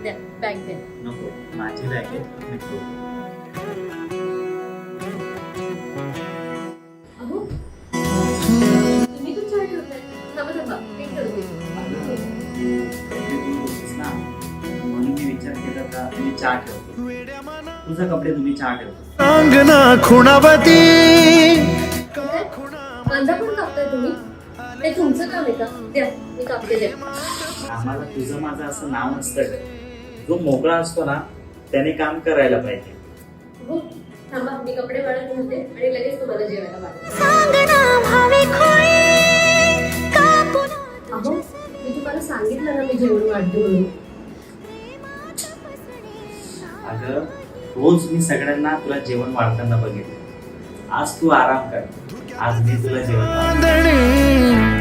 द्या बॅग द्या. नको, माझी बॅग आहे, मी ठेवतो. अहो तुम्ही तू चहा ठेवताय. थांबा थांबा मी ठेवते. कपडे तू धुतेस ना, म्हणून मी विचार केला का मी चहा ठेवतो. तुझे कपडे तुम्ही चहा ठेवतो. अंगना खुणावती कांदा पण कापताय तुम्ही? ते तुमचं काम आहे का? द्या मी कापते द्या. आम्हाला तुझं माझं असं नाव नसतं. जो मोकळा असतो ना त्याने काम करायला पाहिजे. हो थांबा मी कपडे वाळत घालते आणि लगेच तुम्हाला जेवायला वाढते. अहो मी तुम्हाला सांगितलं ना मी जेवण वाढते म्हणून. अगं रोज मी सगळ्यांना तुला जेवण वाढताना बघितलं. आज तू आराम कर, आज मी तुला जेवण वाढतो. चांदणी